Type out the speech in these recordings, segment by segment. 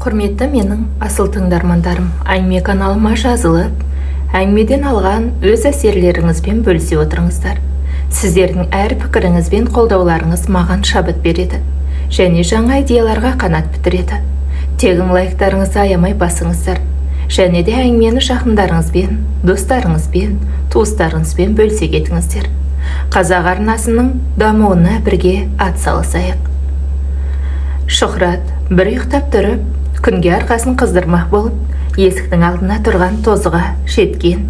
Құрметті менің асыл тыңдармандарым, әңгіме каналыма жазылып, әңгімеден алған өз әсерлеріңізбен бөлісе отырыңыздар. Сіздердің әр пікіріңіз бен қолдауларыңыз маған шабыт береді, және жаңа идеяларға қанат бітіреді. Тегін лайктарыңызды аямай басыңыздар, және де әңгімені жақындарыңызбен, достарыңызбен, туыстарыңызбен бөлісе кетіңіздер. Қазақ арнасының дамуына бірге атсалысайық. Шухрат бір ұйықтап тұрып, күнге арқасын қыздырмақ болып, есіктің алдына тұрған тозыға жеткен.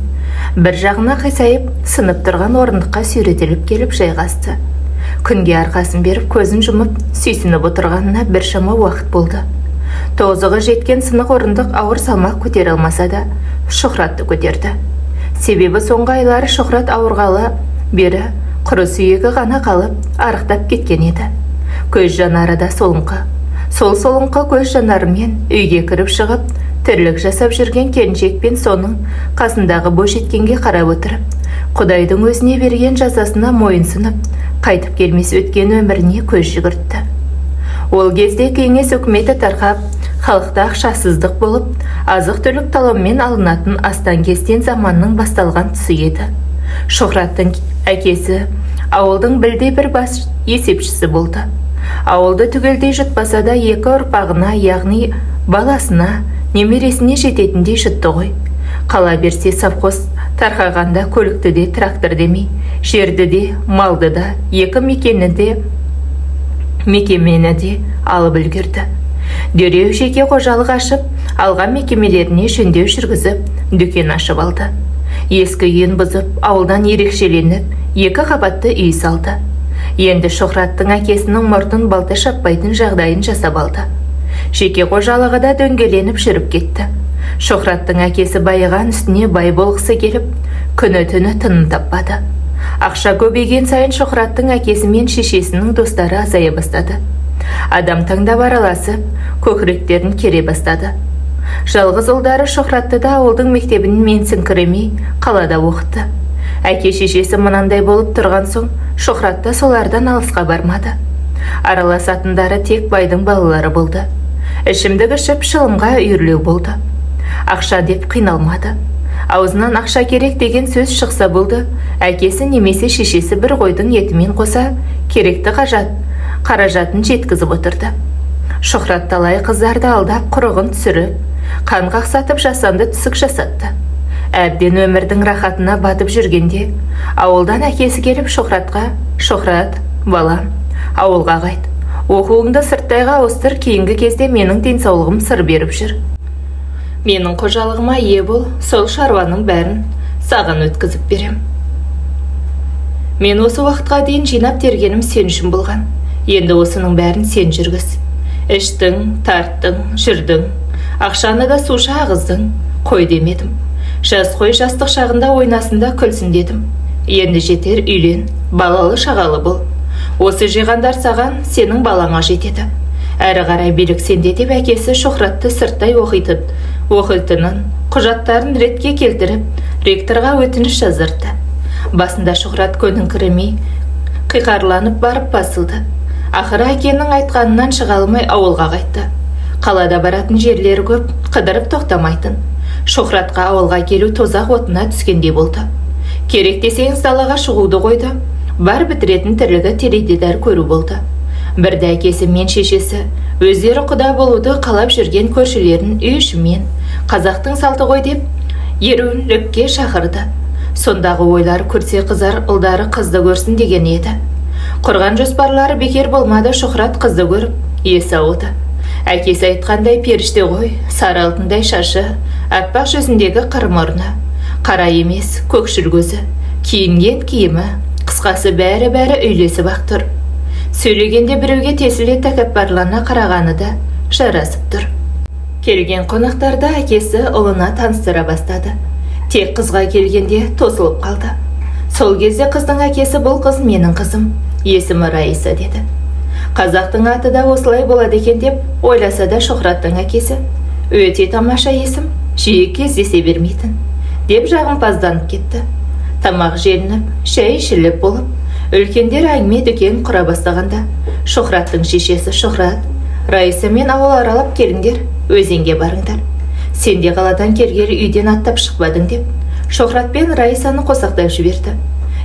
Бір жағына қисайып, сынып тұрған орындыққа сүйретіліп келіп жайғасты. Күнге арқасын беріп, көзін жұмып, сүйсініп отырғанына біршама уақыт болды. Тозығы жеткен сынық орындық ауыр салмақ көтере алмаса да, Шухратты көтерді. Себебі соңғы айлары Шухрат ауырғалы бері құры сүйегі ғана қалып, арықтап кеткен еді. Көз жанары да солыңқы. Сол солыңқы көз жанарымен үйге кіріп шығып, тірлік жасап жүрген келіншекпен соның қасындағы бойжеткенге қарап отырып, Құдайдың өзіне берген жазасына мойынсынып, қайтып келмес өткен өміріне көз жүгіртті. Ол кезде кеңес үкіметі тарқап, халықта ақшасыздық болып, азық-түлік талонмен алынатын астан-кестен заманның басталған тұсы еді. Шухраттың әкесі ауылдың білдей бір бас есепшісі болды. Ауылды түгелдей жұтпаса да екі ұрпағына, яғни баласына, немересіне жететіндей жұтты ғой. Қала берсе совхоз тарқағанда көлікті де, трактор демей, жерді де, малды да, екі мекемені де алып үлгерді. Дереу жеке қожалық ашып, алған мекемелеріне жөндеу жүргізіп, дүкен ашып алды. Ескі үйін бұзып, ауылдан ерекшеленіп, екі қабатты үй салды. Енді Шухраттың әкесінің мұртын балта шаппайтын жағдайын жасап алды. Жеке қожалығы да дөңгеленіп жүріп кетті. Шухраттың әкесі байыған үстіне бай болғысы келіп, күні-түні тынын таппады. Ақша көбейген сайын Шухраттың әкесі мен шешесінің достары азая бастады. Адам таңдап араласып, көкіректерін кере бастады. Жалғыз ұлдары Шухратты да ауылдың мектебін менсінкіремей қалада оқытты. Әке шешесі мынандай болып тұрған соң, Шухратты солардан алысқа бармады. Араласатындары тек байдың балалары болды. Ішімдік ішіп шылымға үйірлеу болды. Ақша деп қиналмады. Аузынан ақша керек деген сөз шықса болды, әкесі немесе шешесі бір қойдың етімен қоса керекті қаражатын жеткізіп отырды. Шухрат талай қыздарды алдап, құрығын түсіріп, қан қақсатып жасанды түсік жасатты. Әбден өмірдің рахатына батып жүргенде, ауылдан әкесі келіп Шухратқа, «Шухрат, балам, ауылға қайт. Оқуыңды сырттайға ауыстыр, кейінгі кезде менің денсаулығым сыр беріп жүр. Менің қожалығыма ие бол, сол шаруаның бәрін саған өткізіп берем. Мен осы уақытқа дейін жинап тергенім сен үшін болған. Енді осының бәрін сен жүргіз. Іштің, тарттың, жүрдің. Ақшаны да суша ағыздың. Қой демедім. Жас қой жастық шағында ойнасында күлсін дедім. Енді жетер, үйлен, балалы шағалы бол. Осы жиғандар саған сенің балаңа жетеді. Әрі қарай билік сенде деп әкесі Шухратты сырттай оқитынын, құжаттарын ретке келтіріп, ректорға өтініш жаздырды. Басында Шухрат көніңкіремей, қиқарланып барып басылды. Ақыры әкенің айтқанынан шыға алмай ауылға қайтты. Қалада баратын жерлері көп, қыдырып тоқтамайтын. Шухратқа ауылға келу тозақ отына түскендей болды. Керек десеңіз далаға шығуды қойды. Бар бітіретін тірлігі теледидар көру болды. Бірді әкесі мен шешесі өздері құда болуды қалап жүрген көршілерін үй ішімен қазақтың салты ғой деп еруілікке шақырды. Сондағы ойлар көрсе қызар, ұлдары қызды көрсін деген еді. Құрған жоспарлары бекер болмады. Шухрат қызды көріп, есі ауды. Әкесі айтқандай періште ғой, сары алтындай шашы, аппақ жүзіндегі қыр мұрны, қара емес, көкшіл көзі, киінген киімі, қысқасы бәрі үйлесіп ақ тұр. Сөйлегенде біреуге тесіле тәкаппарлана қарағаны да жарасып тұр. Келген қонақтарда әкесі ұлына таныстыра бастады. Тек қызға келгенде тосылып қалды. Сол кезде қыздың әкесі бұл қыз менің қызым, есімі Раиса деді. Қазақтың аты да осылай болады екен деп ойласа да Шухраттың әкесі өте тамаша есім, жиі кездесе бермейтін деп жағымпазданып кетті. Тамақ желініп, шай ішіліп болып, үлкендер әңгіме дүкен құра бастағанда Шухраттың шешесі Шухрат, Раиса мен ауыл аралап келіңдер, өзенге барыңдар. Сенде қаладан келгелі үйден аттап шықпадың деп, Шоқрат пен Раисаны қосақтап жіберді.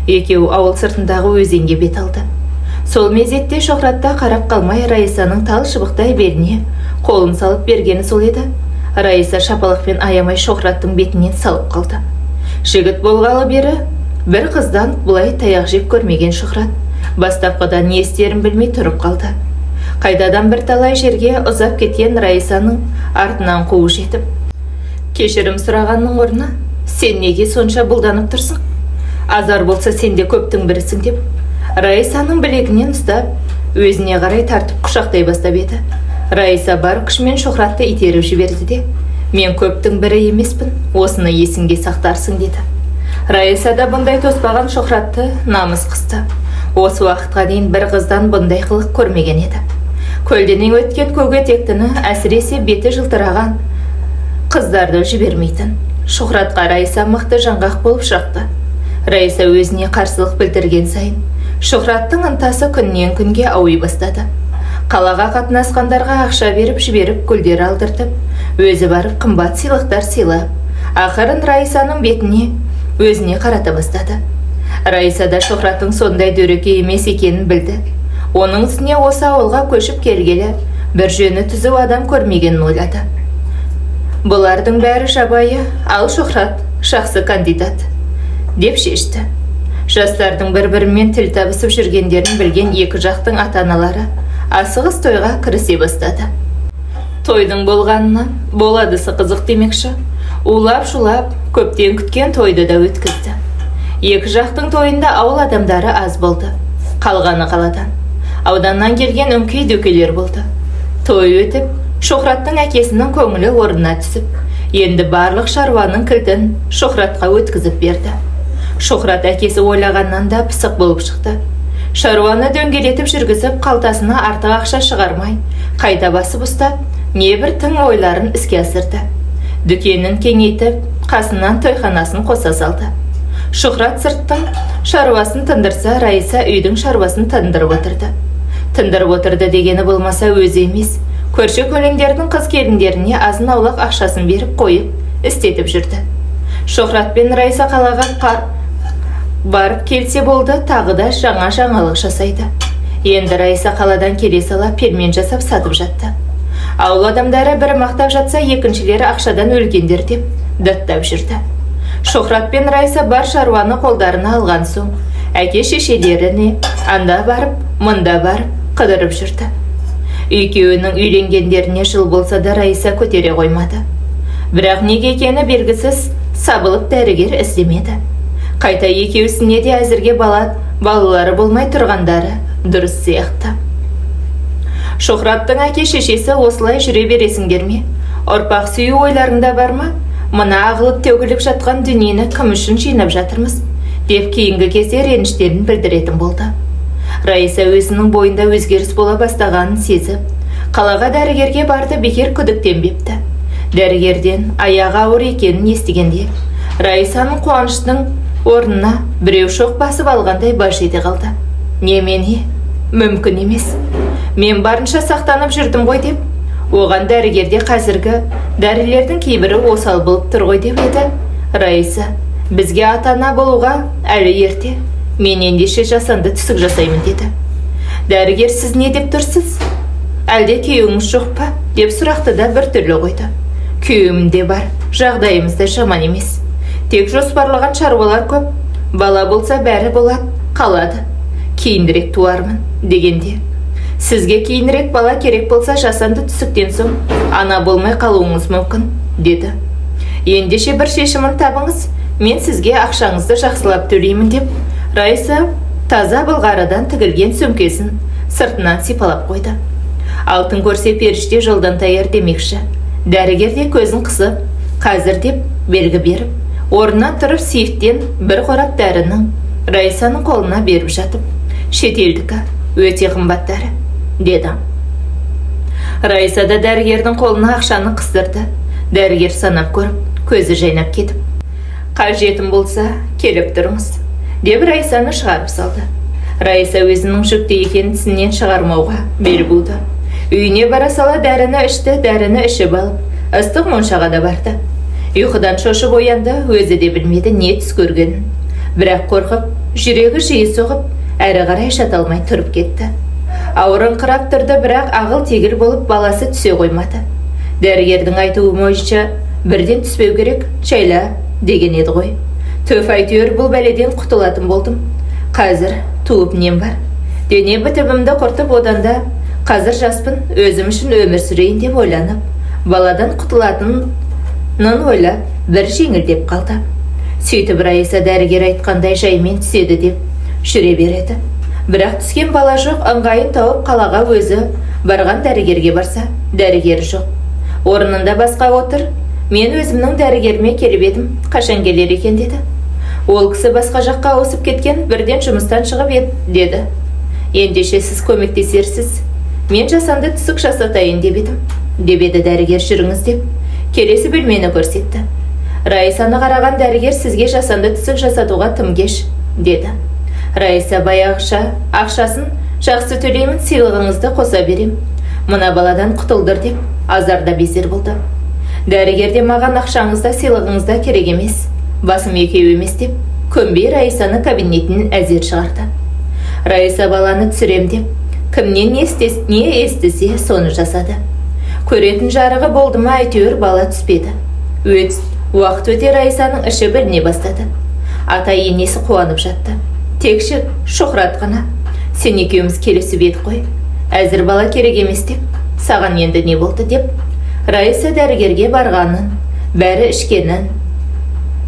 Екеуі ауыл сыртындағы өзенге бет алды. Сол мезетте Шоқратта қарап қалмай Раисаның тал шыбықтай беліне қолын салып бергені сол еді. Раиса шапалақпен аямай Шоқраттың бетінен салып қалды. Жігіт болғалы бері бір қыздан бұлай таяқ жеп көрмеген Шоқрат бастапқыда не істерін білмей тұрып қалды. Қайдадан бір талай жерге ұзап кеткен Раисаның артынан қуып жетіп, кешірім сұрағанның орнына, сен неге сонша бұлданып тұрсың? Азар болса сен де көптің бірісің деп, Раисаның білегінен ұстап, өзіне қарай тартып құшақтай бастап еді. Раиса бар күшімен Шоқратты итеріп жіберді де, мен көптің бірі емеспін, осыны есіңге сақтарсың деді. Раиса да бұндай тоспаған Шоқратты намыс қысты. Осы уақытқа дейін бір қыздан бұндай қылық көрмеген еді. Көлденең өткен көкетектіні әсіресе беті жылтыраған қыздарды жібермейтін. Шоқратқа Раиса мықты жаңғақ болып шықты. Раиса өзіне қарсылық білдірген сайын Шоқраттың ынтасы күннен күнге ауи бастады. Қалаға қатынасқандарға ақша беріп жіберіп гүлдер алдыртып, өзі барып қымбат сыйлықтар сыйлап, ақырын Раисаның бетіне өзіне қарата бастады. Раиса да Шоқраттың сондай дөрекі емес екенін білді. Оның үстіне осы ауылға көшіп келгелі бір жөні түзу адам көрмегенін ойлады. Бұлардың бәрі жабайы, ал Шоқрат жақсы кандидат деп шешті. Жастардың бір-бірімен тіл табысып жүргендерін білген екі жақтың ата-аналары асығыс тойға кірісе бастады. Тойдың болғанынан боладысы қызық демекші, улап-шулап көптен күткен тойды да өткізді. Екі жақтың тойында ауыл адамдары аз болды. Қалғаны қаладан. Ауданнан келген үмкей дөкелер болды. Той өтіп, Шоқраттың әкесінің көңілі орнына түсіп, енді барлық шаруаның кілтін Шоқратқа өткізіп берді. Шоқрат әкесі ойлағаннан да пысық болып шықты. Шаруаны дөңгелетіп жүргізіп, қалтасына артық ақша шығармай, қайта басып ұстап, небір тың ойларын іске асырды. Дүкенін кеңейтіп, қасынан тойханасын қоса салды. Шоқрат сырттың шаруасын тындырса, Раиса үйдің шаруасын тындырып отырды. Тындырып отырды дегені болмаса өзі емес, көрші көлеңдердің қыз келіндеріне азын аулақ ақшасын беріп қойып, істетіп жүрді. Шоқрат пен Раиса қалаға барып келсе болды, тағы да жаңалық жасайды. Енді Раиса қаладан келе сала пермен жасап сатып жатты. Ауыл адамдары бір мақтап жатса, екіншілері ақшадан өлгендер деп даттап жүрді. Шоқрат пен Раиса бар шаруаны қолдарына алған соң, әке шешелеріне анда барып, мұнда барып қыдырып жүрді. Екеуінің үйленгендеріне жыл болса да Раиса көтере қоймады. Бірақ неге екені белгісіз, сабылып дәрігер іздемеді. Қайта екеуісіне де әзірге балалары болмай тұрғандары дұрыс сияқты. Шоқраттың әке шешесі осылай жүре бересіңдер ме? Ұрпақ сүю ойларыңда бар ма? Мына ағылып төгіліп жатқан дүниені кім үшін жинап жатырмыз? Деп кейінгі кезде реніштерін білдіретін болды. Раиса өзінің бойында өзгеріс бола бастағанын сезіп, қалаға дәрігерге барды, бекер күдіктенбепті. Дәрігерден аяғы ауыр екенін естігенде, Раисаның қуаныштың орнына біреу шоқ басып алғандай баж ете қалды. Немене? Мүмкін емес. Мен барынша сақтанып жүрдім ғой деп, оған дәрігерде қазіргі дәрілердің кейбірі осал болып тұр ғой деп еді. Раиса, бізге ата-ана болуға әлі ерте. Мен ендеше жасанды түсік жасаймын деді. Дәрігер, сіз не деп тұрсыз? Әлде күйеуіңіз жоқ па? Деп сұрақты да бір түрлі қойды. Күйеуім де бар, жағдайымыз да жаман емес. Тек жоспарлаған шаруалар көп, бала болса бәрі болады, қалады. Кейінірек туармын дегенде. Сізге кейінірек бала керек болса жасанды түсіктен соң ана болмай қалуыңыз мүмкін, деді. Ендеше бір шешімін табыңыз, мен сізге ақшаңызды жақсылап төлеймін деп, Раиса таза былғарыдан тігілген сөмкесін сыртынан сипалап қойды. Алтын көрсе періште жолдан таяр демекші. Дәрігер де көзін қысып, қазір деп белгі беріп, орнынан тұрып сейфтен бір қорап дәрінің Раисаның қолына беріп жатып, шетелдікі, өте қымбат дәрі, деді. Раиса да дәрігердің қолына ақшаны қыстырды. Дәрігер санап көріп, көзі жайнап кетіп, қажетім болса, келіп тұрыңыз, деп Раисаны шығарып салды. Раиса өзінің жүкті екенін тісінен шығармауға бел буды. Үйіне бара сала дәріні ішті, дәріні ішіп алып, ыстық моншаға да барды. Ұйқыдан шошып оянды, өзі де білмеді не түс көргенін. Бірақ қорқып, жүрегі жиі соғып, әрі қарай жата алмай тұрып кетті. Ауырыңқырап тұрды, бірақ ағыл тегіл болып баласы түсе қоймады. Дәрігердің айтуы бойынша бірден түспеу керек, шайла деген еді ғой. Төф, әйтеуір бұл бәледен құтылатын болдым. Қазір туып нем бар. Дене бітімімді құртып, одан да қазір жаспын, өзім үшін өмір сүрейін деп ойланып, баладан құтылатынын ойлап, бір жеңілдеп қалды. Сөйтіп Раиса дәрігер айтқандай жаймен түседі деп жүре береді. Бірақ түскен бала жоқ, ыңғайын тауып қалаға өзі барған дәрігерге барса, дәрігер жоқ. Орнында басқа отыр. Мен өзімнің дәрігеріме келіп едім, қашан келер екен деді. Ол кісі басқа жаққа ауысып кеткен, бірден жұмыстан шығып деді. Ендеше сіз көмектесерсіз. Мен жасанды түсік жасатайын деп едім. Деп еді дәрігер, жүріңіз деп. Келесі бөлмені көрсетті. Раисаны қараған дәрігер, сізге жасанды түсік жасатуға тым кеш, деді. Раиса баяғыша ақшасын жақсы төлеймін, сыйлығыңызды қоса берем. Мына баладан құтылдыр деп азарда безер болды. Дәрігерде маған ақшаңызда сыйлығыңызда керек емес, басым екеу емес деп көнбей Раисаны кабинетінен әзер шығарды. Раиса баланы түсірем деп кімнен не естісе соны жасады. Көретін жарығы болды ма, әйтеуір бала түспеді. Уақыт өте Раисаның іші біліне бастады. Ата енесі қуанып жатты. Текші Шухрат қана, сен екеуміз келісіп едік қой. Әзір бала керек емес деп, саған енді не болды деп. Раиса дәрігерге барғанын, бәрі ішкенін,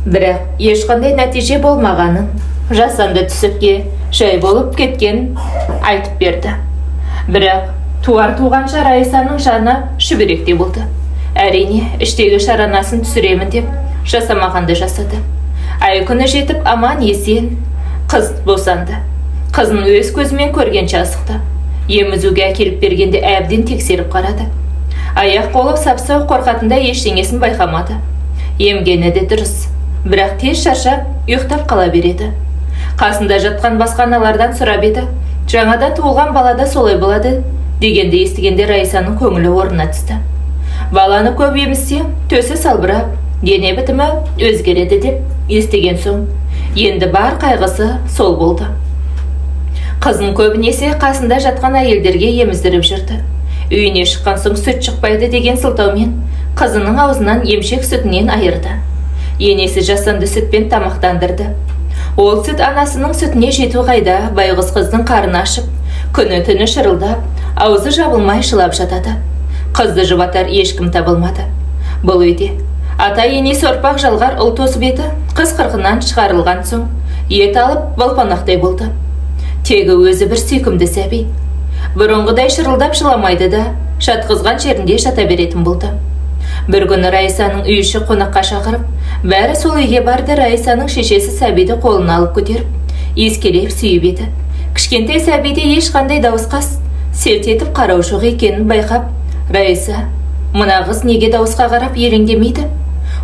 бірақ ешқандай нәтиже болмағанын, жасанды түсікке жай болып кеткен айтып берді. Бірақ туар-туғанша Раисаның жаны шүберекте болды. Әрине, іштегі шаранасын түсіремін деп жасамағанды жасады. Ай күні жетіп аман есен қыз босанды. Қызын өз көзімен көргенше асықты. Емізуге әкеліп бергенде әбден тексеріп қарады. Аяқ қолы сап-сау, қорқатында ештеңесін байқамады. Емгені де дұрыс, бірақ тез шаршап ұйықтап қала береді. Қасында жатқан басқа аналардан сұрап еді, жаңадан туылған балада солай болады дегенде естігенде Раисаның көңілі орнына түсті. Баланы көп емізсе, төсі салбырап, дене бітімі өзгереді деп естіген соң, енді бар қайғысы сол болды. Қызын көбінесе қасында жатқан әйелдерге еміздіріп жүрді. Үйіне шыққан соң сүт шықпайды деген сылтаумен қызының аузынан емшек сүтінен айырды. Енесі жасанды сүтпен тамақтандырды. Ол сүт анасының сүтіне жету қайда, байғыз қыздың қарны ашып, күні-түні шырылдап, аузы жабылмай жылап жатады. Қызды жұбатар ешкім табылмады. Бұл үйде ата енесі ұрпақ жалғар ұл тосып еді, қыз қырқынан шығарылған соң ет алып балпанақтай болды. Тегі өзі бір сүйкімді сәби. Бұрынғыдай шырылдап жыламайды да, жатқызған жерінде жата беретін болды. Бір күні Раисаның үй іші қонаққа шақырып, бәрі сол үйге барды. Раисаның шешесі сәбиді қолына алып көтеріп, ескелеп сүйіп еді. Кішкентай сәбиде ешқандай дауысқа селт етіп қарау жоқ екенін байқап, Раиса, мына қыз неге дауысқа қарап елеңдемейді?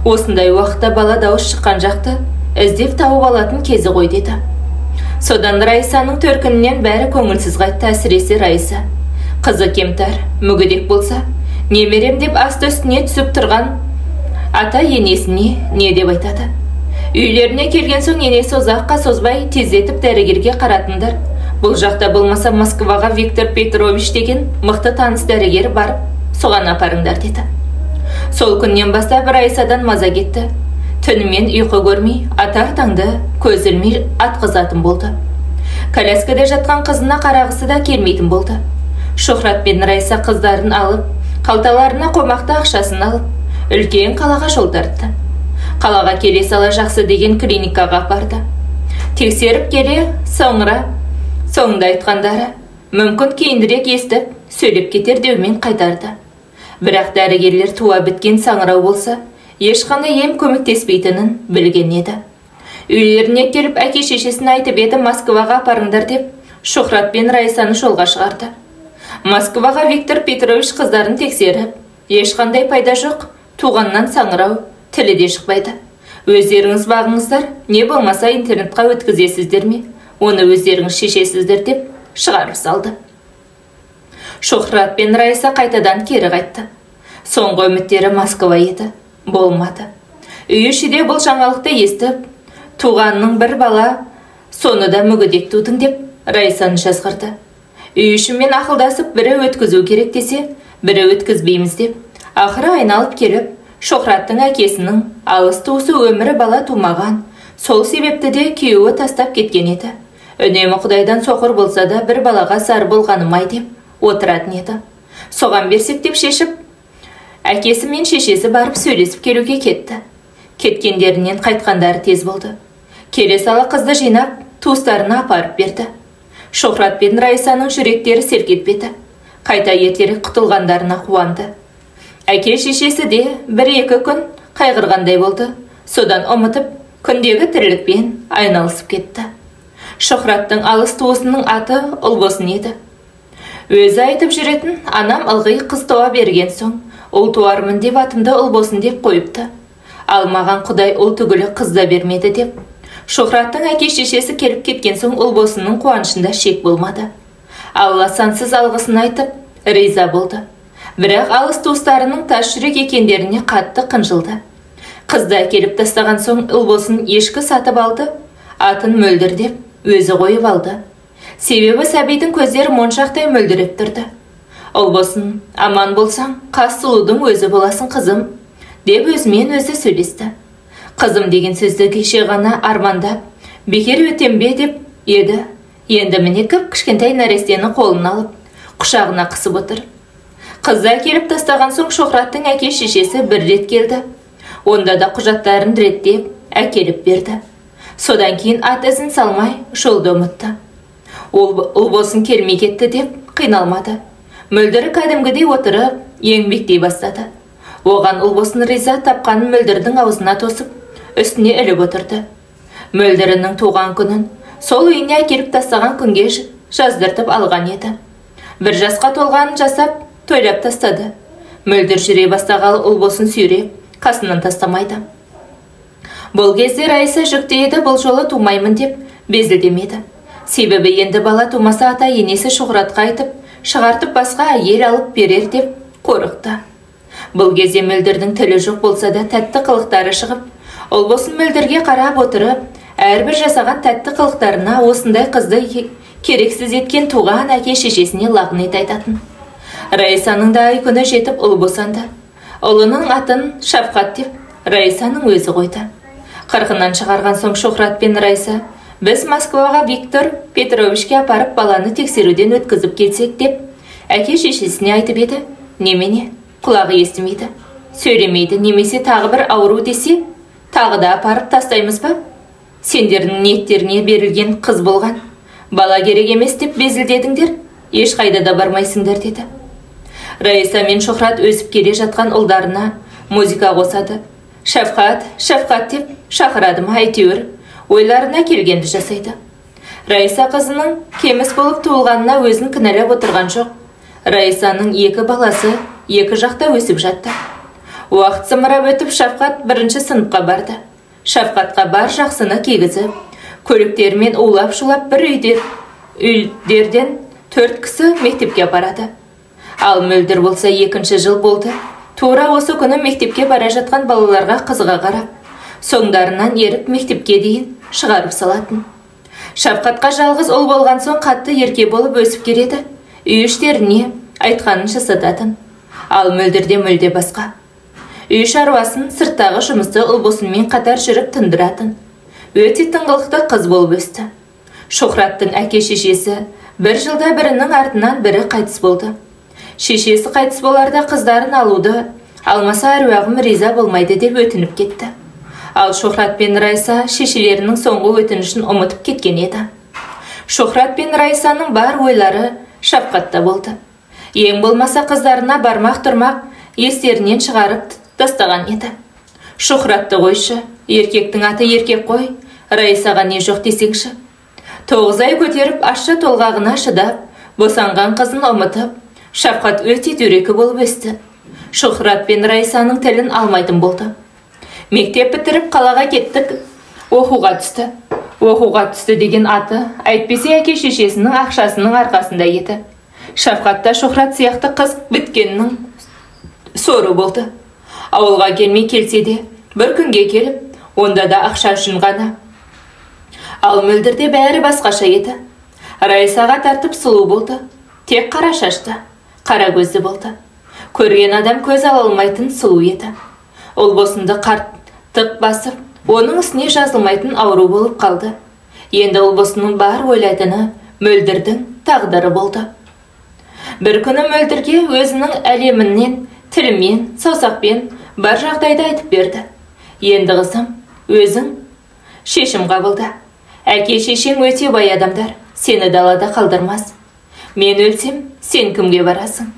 Осындай уақытта бала дауыс шыққан жақты іздеп тауып алатын кезі ғой деді. Содан Раисаның төркінінен бәрі көңілсіз қайтты, әсіресе Раиса. Қызы кемтар, мүгедек болса, немерем деп асты үстіне түсіп тұрған ата енесіне не деп айтады? Үйлеріне келген соң енесі ұзаққа созбай тездетіп дәрігерге қаратындар. Бұл жақта болмаса Москваға Виктор Петрович деген мықты таныс дәрігер барып, соған апарыңдар деді. Сол күннен бастап Раисадан маза кетті. Түнімен ұйқы көрмей, атар таңды көз ілмей атқызатын болды. Коляскада жатқан қызына қарағысы да келмейтін болды. Шухрат пен Раиса қыздарын алып, қалталарына қомақты ақшасын алып, үлкен қалаға жол тартты. Қалаға келе сала жақсы деген клиникаға барды. Тексеріп келе, соңында айтқандары, мүмкін кейіндірек естіп, сөйлеп кетер деумен қайтарды. Бірақ дәрігерлер туа біткен саңырау болса, ешқандай ем көмектеспейтінін білген еді. Үйлеріне келіп әке шешесін айтып еді, Москваға апарыңдар деп, Шухрат пен Раисаны жолға шығарды. Москваға Виктор Петрович қыздарын тексеріп, ешқандай пайда жоқ, туғаннан саңырау, тілі де шықпайды. Өздеріңіз бағыңыздар, не болмаса интернетқа өткізесіздер ме? Оны өздеріңіз шешесіздер деп шығарып салды. Шухрат пен Райса қайтадан кері қайтты. Соңғы үміттері Москва еді. Болмады. Үй ішінде бұл жаңалықты естіп, туғанның бір бала, соны да мүгедек тудың деп Райсаны жазғырды. Үй ішімен ақылдасып, бірі өткізу керек десе, бірі өткізбейміз деп, ақыры айналып келіп, Шухраттың әкесінің алыс туысы өмірі бала тумаған. Сол себепті де күйеуі тастап кеткен еді. Үнемі Құдайдан соқыр болса да бір балаға зар болғаным ай деп отыратын еді. Соған берсек деп шешіп, әкесі мен шешесі барып сөйлесіп келуге кетті. Кеткендерінен қайтқандары тез болды. Келе сала қызды жинап, туыстарына апарып берді. Шухрат пен Райсаның жүректері селк етпеді. Қайта ертерек құтылғандарына қуанды. Әке шешесі де бір-екі күн қайғырғандай болды. Содан ұмытып, күндегі тірлікпен айналысып кетті. Шухраттың алыс туысының аты Ұлбосын еді. Өзі айтып жүретін, анам ылғи қыз туа берген соң, ұл туармын деп атымды Ұлбосын деп қойыпты. Ал маған Құдай ұл түгілі қыз да бермеді деп. Шухраттың әке шешесі келіп кеткен соң Ұлбосынның қуанышында шек болмады. Алла сансыз алғысын айтып, риза болды. Бірақ алыс туыстарының тас жүрек екендеріне қатты қынжылды. Қызды әкеліп тастаған соң Ұлбосын ешкі сатып алды, атын Мөлдір деп өзі қойып алды. Себебі сәбидің көздері моншақтай мөлдіреп тұрды. Ұлбосын, аман болсаң, қас сұлудың өзі боласың қызым, деп өзімен өзі сөйлесті. Қызым деген сөзді кеше ғана армандап, бекер өтем бе деп еді. Енді міне кішкентай нәрестені қолына алып, құшағына қысып отыр. Қызды әкеліп тастаған соң Шухраттың әке шешесі бір рет келді. Онда да құжаттарын реттеп, әкеліп берді. Содан кейін ат ізін салмай, жолды ұмытты. Ұлбосын келмей кетті деп қиналмады. Мөлдірі кәдімгідей отырып, еңбектей бастады. Оған Ұлбосын риза, тапқанын Мөлдірдің аузына тосып, үстіне іліп отырды. Мөлдірінің туған күнін сол үйіне әкеліп тастаған күнге жаздыртып алған еді. Бір жасқа толғанын жасап, тойлап тастады. Мөлдір жүре бастағалы Ұлбосын сүйреп, қасынан тастамайды. Бұл кезде Райса жүкті еді, бұл жолы тумаймын деп безілдемеді. Себебі енді бала тумаса ата енесі Шухратқа айтып, шығартып басқа әйел алып берер деп қорықты. Бұл кезде Мөлдірдің тілі жоқ болса да тәтті қылықтары шығып, Ұлбосын Мөлдірге қарап отырып, әрбір жасаған тәтті қылықтарына осындай қызды керексіз еткен туған әке шешесіне лағнет айтатын. Райсаның да ай күні жетіп ұл босанды. Ұлының атын Шафқат деп Райсаның өзі қойды. Қырқынан шығарған соң Шухрат пен Райса, біз Москваға Виктор Петровичке апарып баланы тексеруден өткізіп келсек деп, әке шешесіне айтып еді. Немене? Құлағы естімейді, сөйлемейді, немесе тағы бір ауру десе, тағы да апарып тастаймыз ба? Сендердің ниеттеріне берілген қыз болған. Бала керек емес деп безілдедіңдер, ешқайда да бармайсыңдар деді. Райса мен Шухрат өсіп келе жатқан ұлдарына музыка қосады. Шафқат, Шафқат деп шақырады ма әйтеуір, ойларына келгенді жасайды. Райса қызының кеміс болып туылғанына өзін кінәлап отырған жоқ. Райсаның екі баласы екі жақта өсіп жатты. Уақыт зымырап өтіп Шафқат бірінші сыныпқа барды. Шафқатқа бар жақсыны кигізіп, көліктермен улап-шулап бір үйдерден 4 кісі мектепке барады. Ал Мөлдір болса екінші жыл болды. Тура осы күні мектепке бара жатқан балаларға қызыға қарап, соңдарынан еріп мектепке дейін шығарып салатын. Шафқатқа жалғыз ұл болған соң қатты ерке болып өсіп келеді. Үй іштеріне айтқанын жасататын. Ал Мөлдірде мүлде басқа. Үй шаруасын, сырттағы жұмысты Ұлбосынмен қатар жүріп тындыратын. Өте тыңғылықты қыз болып өсті. Шухраттың әке шешесі бір жылда бірінің артынан бірі қайтыс болды. Шешесі қайтыс боларда қыздарын алуды, алмаса әруағым риза болмайды деп өтініп кетті. Ал Шухрат пен Райса шешелерінің соңғы өтінішін ұмытып кеткен еді. Шухрат пен Райсаның бар ойлары Шафқатта болды. Ең болмаса қыздарына бармақ тұрмақ естерінен шығарып тастаған еді. Шухратты қойшы, еркектің аты еркек қой, Райсаға не жоқ десеңші. 9 ай көтеріп ашшы толғағына шыдап, босанған қызын ұмытып, Шафқат өте дөрекі болып өсті. Шухрат пен Райсаның тілін алмайтын болды. Мектеп бітіріп қалаға кеттік, оқуға түсті. Оқуға түсті деген аты, әйтпесе әке шешесінің ақшасының арқасында еді. Шафқатта Шухрат сияқты қыз біткеннің соры болды. Ауылға келмей келсе де, бір күнге келіп, онда да ақша үшін ғана. Ал Мөлдірде бәрі басқаша еді. Раисаға тартып сұлу болды. Тек қара шашты, қара көзді болды. Көрген адам көз ала алмайтын сұлу еді. Ұлбосынды қарттық басып, оның үстіне жазылмайтын ауру болып қалды. Енді Ұлбосының бар ойлайтыны Мөлдірдің тағдыры болды. Бір күні Мөлдірге өзінің әлемінен, тілімен, саусақпен бар жағдайды айтып берді. Енді қызым, өзің шешім қабылда. Әке шешең өте бай адамдар, сені далада қалдырмас. Мен өлсем, сен кімге барасың?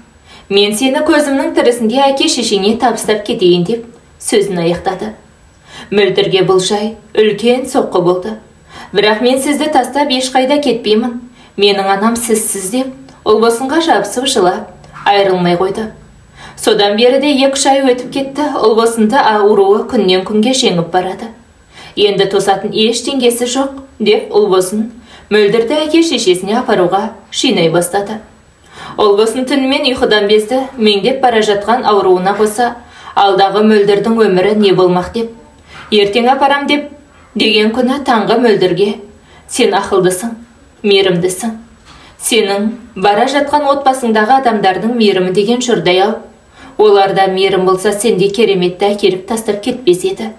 Мен сені көзімнің тірісінде әке шешеңе табыстап кетейін деп сөзін аяқтады. Мөлдірге бұл жай үлкен соққы болды. Бірақ мен сізді тастап ешқайда кетпеймін. Менің анам сізсіз деп, Ұлбосынға жабысып жылап, айырылмай қойды. Содан бері де 2 ай өтіп кетті, Ұлбосынды ауруы күннен күнге жеңіп барады. Енді тосатын ештеңесі жоқ, деп Ұлбосын Мөлдірді әке шешесіне апаруға шинай бастады. Ұлбосын түнімен ұйқыдан безді, меңдеп бара жатқан ауруына қоса, алдағы Мөлдірдің өмірі не болмақ деп. Ертең апарам деп деген күні таңғы Мөлдірге: сен ақылдысың, мейірімдісің. Сенің бара жатқан отбасыңдағы адамдардың мейірімі деген жұрдай-ау. Оларда мейірім болса, сенде кереметті әкеліп тастап кетпес еді.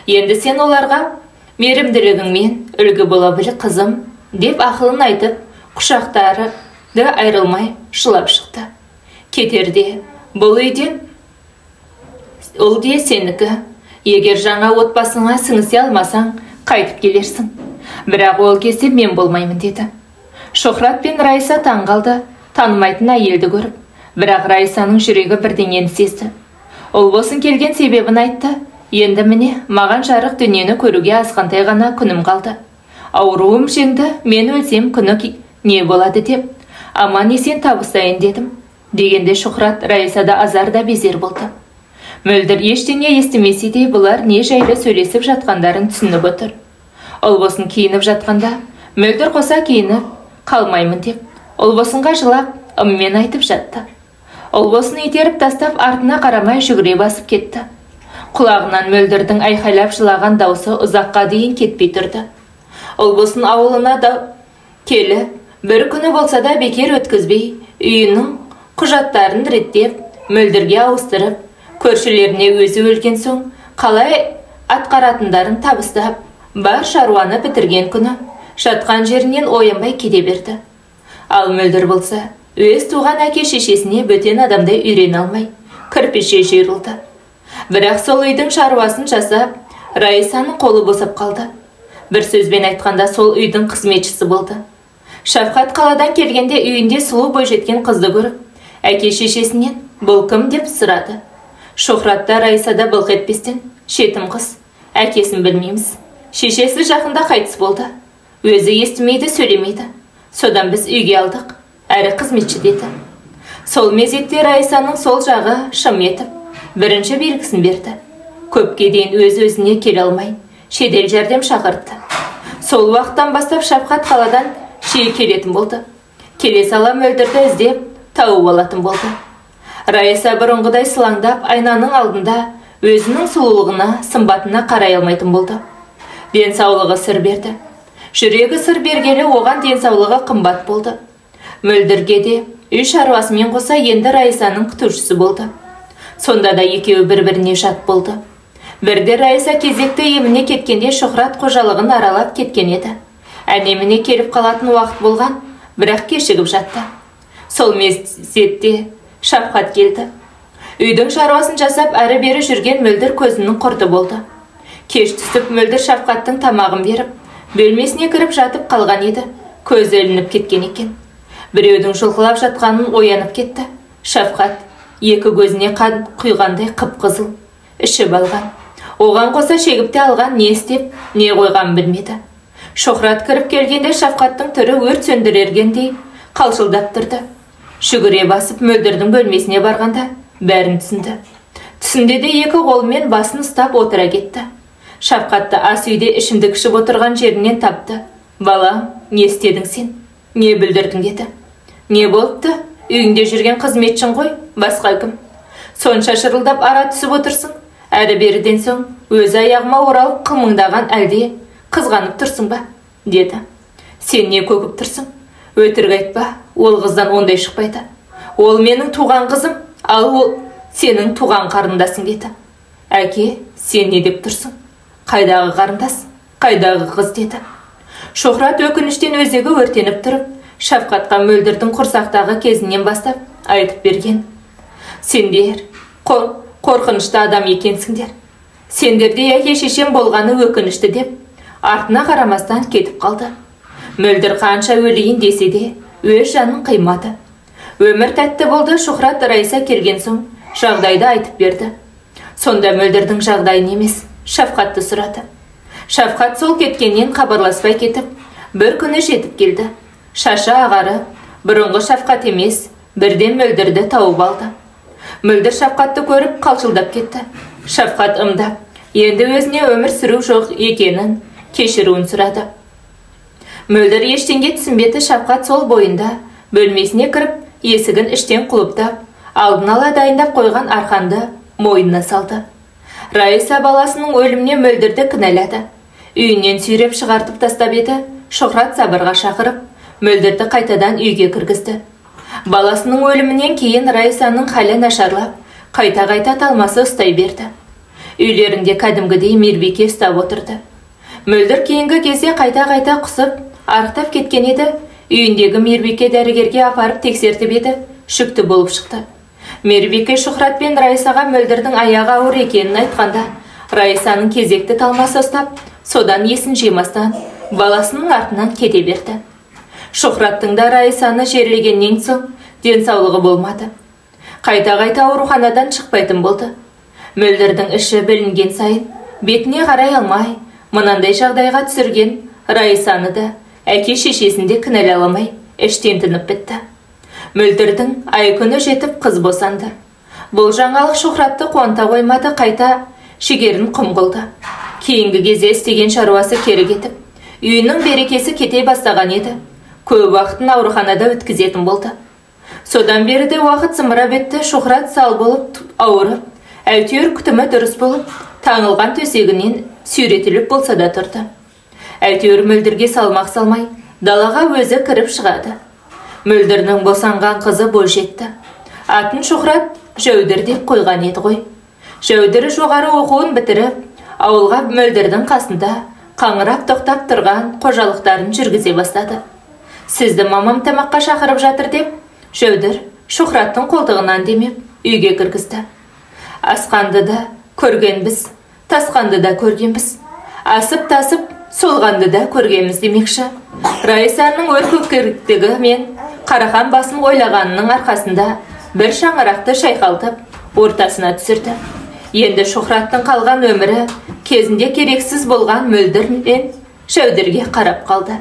Енді сен оларға мейірімділігіңмен үлгі бола біл, қызым, деп ақылын айтып, құшақтары айрылмай жылап шықты. Кетерде бұл үйден ұл де сенікі. Егер жаңа отбасыңа сіңісе алмасаң, қайтып келерсің. Бірақ ол кезде мен болмаймын, деді. Шухрат пен Раиса таң қалды, танымайтын әйелді көріп. Бірақ Раисаның жүрегі бірдеңені сезді. Ұлбосын келген себебін айтты. Енді міне, маған жарық дүниені көруге азғантай ғана күнім қалды. Ауруым жеңді, мен өлсем күні не болады деп, аман есен табыстайын дедім. Дегенде Шухрат Раисада азар да безер болды. Мөлдір ештеңе естімесе де, бұлар не жайлы сөйлесіп жатқандарын түсініп отыр. Ұлбосын киініп жатқанда, Мөлдір қоса киініп қалмаймын деп, Ұлбосынға жылап, ыммен айтып жатты. Ұлбосын итеріп тастап, артына қарамай жүгіре басып кетті. Құлағынан Мөлдірдің айқайлап жылаған даусы ұзаққа дейін кетпей тұрды. Ұлбосын ауылына да келіп, бір күні болса да бекер өткізбей, үйінің құжаттарын реттеп, Мөлдірге ауыстырып, көршілеріне өзі өлген соң қалай атқаратындарын табыстап, бар шаруаны бітірген күні жатқан жерінен оянбай кете берді. Ал Мөлдір болса, өз туған әке шешесіне бөтен адамдай үйрене алмай, кірпіше жиырылды. Бірақ сол үйдің шаруасын жасап, Раисаның қолы босап қалды. Бір сөзбен айтқанда, сол үйдің қызметшісі болды. Шафқат қаладан келгенде үйінде сұлу бойжеткен қызды көріп, әке шешесінен бұл кім деп сұрады. Шухратта Раисада былқ етпестен: шетім қыз, әкесін білмейміз. Шешесі жақында қайтыс болды. Өзі естімейді, сөйлемейді. Содан біз үйге алдық, әрі қызметші, деді. Сол мезетте Раисаның сол жағы шым етіп, бірінші белгісін берді. Көпке дейін өз-өзіне келе алмай, шетел жәрдем шақыртты. Сол уақыттан бастап Шафқат қаладан жиі келетін болды. Келе сала Мөлдірді іздеп, тауып алатын болды. Раиса бұрынғыдай сылаңдап, айнаның алдында өзінің сұлулығына, сымбатына қарай алмайтын болды. Денсаулығы сыр берді. Жүрегі сыр бергелі оған денсаулығы қымбат болды. Мөлдірге де үй шаруасымен қоса енді Раисаның күтушісі болды. Сонда да екеуі бір-біріне жат болды. Бірде Раиса кезекті еміне кеткенде Шухрат қожалығын аралап кеткен еді. Әнеміне келіп қалатын уақыт болған, бірақ кешігіп жатты. Сол мезетте Шафқат келді. Үйдің шаруасын жасап, әрі-бері жүрген Мөлдір көзінің құрты болды. Кеш түсіп, Мөлдір Шафқаттың тамағын беріп, бөлмесіне кіріп жатып қалған еді. Көзі ілініп кеткен екен. Біреудің жұлқылап жатқанын оянып кетті. Шафқат екі көзіне қан құйғандай қып-қызыл, ішіп алған. Оған қоса шегіпте алған, не істеп, не қойған білмеді. Шухрат кіріп келгенде Шафқаттың түрі өрт сөндірергендей қалшылдап тұрды. Жүгіре басып Мөлдірдің бөлмесіне барғанда бәрін түсінді. Түсінде де екі қолымен басын ұстап отыра кетті. Шафқатты ас үйде ішімдік ішіп отырған жерінен тапты. Балам, не істедің сен? Не бүлдірдің, деді. Не болыпты? үйіңде жүрген қызметшің ғой, басқа кім? Сонша шырылдап ара түсіп отырсың, әрі беріден соң өз аяғыма оралып қылмыңдаған әлде қызғанып тұрсың ба? Деді. Сен не көкіп тұрсың? Өтірік айтпа, ол қыздан ондай шықпайды. Ол менің туған қызым, ал ол сенің туған қарындасың деді. Әке, сен не деп тұрсың? Қайдағы қарындас, қайдағы қыз деді. Шухрат өкініштен өзегі өртеніп тұрып, Шафқатқа Мөлдірдің құрсақтағы кезінен бастап айтып берген. Сендер қорқынышты адам екенсіңдер. Сендерде әке шешем болғаны өкінішті деп, артына қарамастан кетіп қалды. Мөлдір қанша өлейін десе де, өз жанын қимады. Өмір тәтті болды. Шухрат Райса келген соң жағдайды айтып берді. Сонда Мөлдірдің жағдайын емес, Шафқатты сұрады. Шафқат сол кеткеннен хабарласпай кетіп, бір күні жетіп келді. Шашы ағары, бұрынғы Шафқат емес, бірден Мөлдірді тауып алды. Мөлдір Шафқатты көріп қалшылдап кетті. Шафқат ымдап, енді өзіне өмір сүру жоқ екенін кешіруін сұрады. Мөлдір ештеңе түсінбеді. Шафқат сол бойында бөлмесіне кіріп, есігін іштен құлыптап, алдын ала дайындап қойған арқанды мойнына салды. Райса баласының өліміне Мөлдірді кінәлады. Үйінен сүйреп шығартып тастап еді. Шухрат сабырға шақырып, Мөлдірді қайтадан үйге кіргізді. Баласының өлімінен кейін Райсаның халі нашарлап, қайта-қайта талмасы ұстай берді. Үйлерінде кәдімгідей мейірбике ұстап отырды. Мөлдір кейінгі кезде қайта-қайта құсып, арықтап кеткен еді. Үйіндегі мейірбике дәрігерге апарып тексертіп еді, жүкті болып шықты. Мейірбике Шухрат пен Райсаға Мөлдірдің аяғы ауыр екенін айтқанда, Райсаның кезекті талмасы ұстап, содан есін жимастан баласының артынан кете берді. Шухраттың да Райсаны жерлегеннен соң денсаулығы болмады. Қайта-қайта ауруханадан шықпайтын болды. Мөлдірдің іші білінген сайын бетіне қарай алмай, мынандай жағдайға түсірген Райсаны да әке шешесін де кінәламай іштен тынып бітті. Мөлдірдің ай күні жетіп қыз босанды. Бұл жаңалық Шухратты қуанта қоймады, қайта шегерін құм қылды. Кейінгі кезде істеген шаруасы кері кетіп, үйінің берекесі кете бастаған еді. Көп уақытын ауруханада өткізетін болды. Содан бері де уақыт зымырап өтті. Шухрат сал болып ауырып, әйтеуір күтімі дұрыс болып, таңылған төсегінен сүйретіліп болса да тұрды. Әйтеуір Мөлдірге салмақ салмай, далаға өзі кіріп шығады. Мөлдірдің босанған қызы бойжетті. Атын Шухрат Жәудір деп қойған еді ғой. Жәудір жоғары оқуын бітіріп, ауылға Мөлдірдің қасында қаңырап тоқтап тұрған қожалықтарын жүргізе бастады. Сізді мамам тамаққа шақырып жатыр деп, Жәудір Шухраттың қолтығынан демеп, үйге кіргізді. Асқанды да көргенбіз, тасқанды да көргенбіз. Асып-тасып, солғанды да көргенбіз демекші. Райсаның өр көкіректігі мен қарақан басын ойлағанының арқасында бір шаңырақты шайқалтып, ортасына түсірді. Енді Шухраттың қалған өмірі кезінде керексіз болған Мөлдір мен Жәудірге қарап қалды.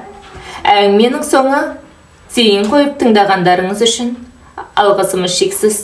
Әңгіменің соңы зейін қойып тыңдағандарыңыз үшін алғысымыз шексіз.